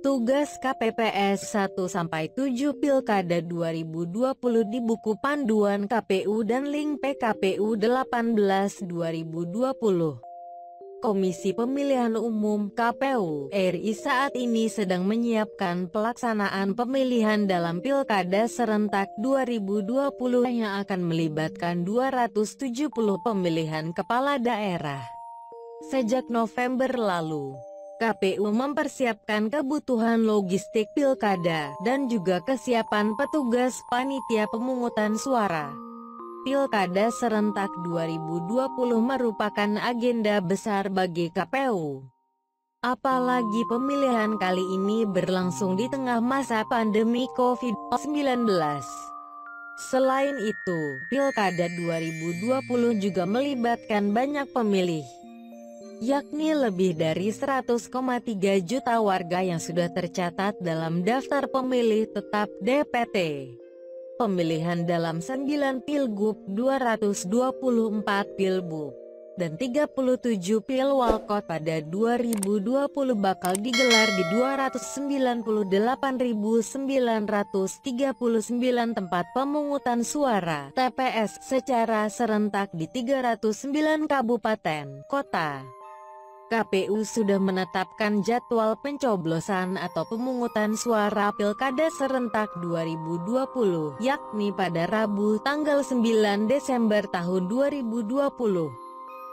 Tugas KPPS 1-7 Pilkada 2020 di buku panduan KPU dan link PKPU 18 2020. Komisi Pemilihan Umum (KPU) RI saat ini sedang menyiapkan pelaksanaan pemilihan dalam Pilkada serentak 2020 yang akan melibatkan 270 pemilihan kepala daerah. Sejak November lalu, KPU mempersiapkan kebutuhan logistik pilkada dan juga kesiapan petugas panitia pemungutan suara. Pilkada serentak 2020 merupakan agenda besar bagi KPU. Apalagi pemilihan kali ini berlangsung di tengah masa pandemi COVID-19. Selain itu, Pilkada 2020 juga melibatkan banyak pemilih, yakni lebih dari 100,3 juta warga yang sudah tercatat dalam daftar pemilih tetap (DPT). Pemilihan dalam 9 pilgub, 224 pilbub, dan 37 pilwalkot pada 2020 bakal digelar di 298.939 tempat pemungutan suara (TPS) secara serentak di 309 kabupaten kota. KPU sudah menetapkan jadwal pencoblosan atau pemungutan suara Pilkada serentak 2020, yakni pada Rabu tanggal 9 Desember tahun 2020.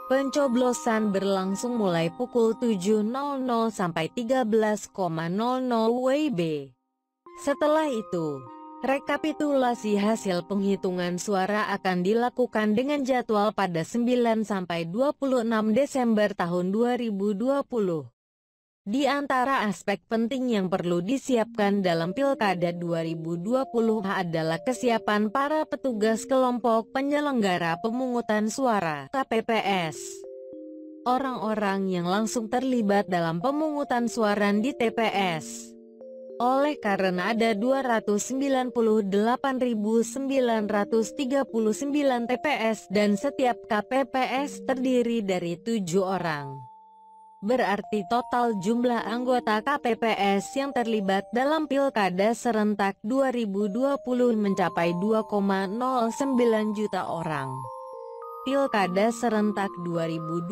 Pencoblosan berlangsung mulai pukul 7.00 sampai 13.00 WIB. Setelah itu, rekapitulasi hasil penghitungan suara akan dilakukan dengan jadwal pada 9 sampai 26 Desember tahun 2020. Di antara aspek penting yang perlu disiapkan dalam Pilkada 2020 adalah kesiapan para petugas kelompok penyelenggara pemungutan suara (KPPS). Orang-orang yang langsung terlibat dalam pemungutan suara di TPS. Oleh karena ada 298.939 TPS dan setiap KPPS terdiri dari 7 orang. Berarti total jumlah anggota KPPS yang terlibat dalam Pilkada serentak 2020 mencapai 2,09 juta orang. Pilkada serentak 2020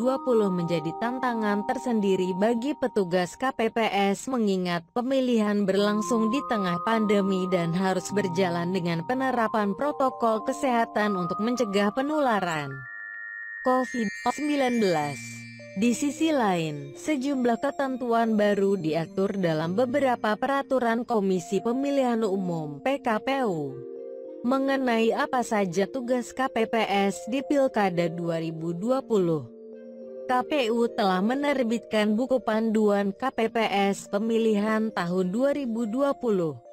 menjadi tantangan tersendiri bagi petugas KPPS mengingat pemilihan berlangsung di tengah pandemi dan harus berjalan dengan penerapan protokol kesehatan untuk mencegah penularan COVID-19. Di sisi lain, sejumlah ketentuan baru diatur dalam beberapa peraturan Komisi Pemilihan Umum (PKPU) mengenai apa saja tugas KPPS di Pilkada 2020. KPU telah menerbitkan buku panduan KPPS pemilihan tahun 2020.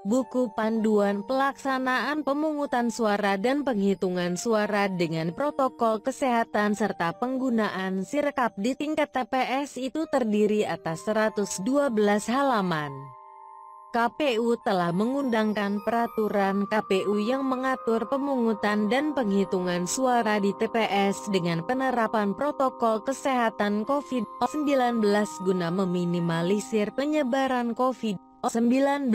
Buku panduan pelaksanaan pemungutan suara dan penghitungan suara dengan protokol kesehatan serta penggunaan Sirekap di tingkat TPS itu terdiri atas 112 halaman. KPU telah mengundangkan peraturan KPU yang mengatur pemungutan dan penghitungan suara di TPS dengan penerapan protokol kesehatan COVID-19 guna meminimalisir penyebaran COVID-19.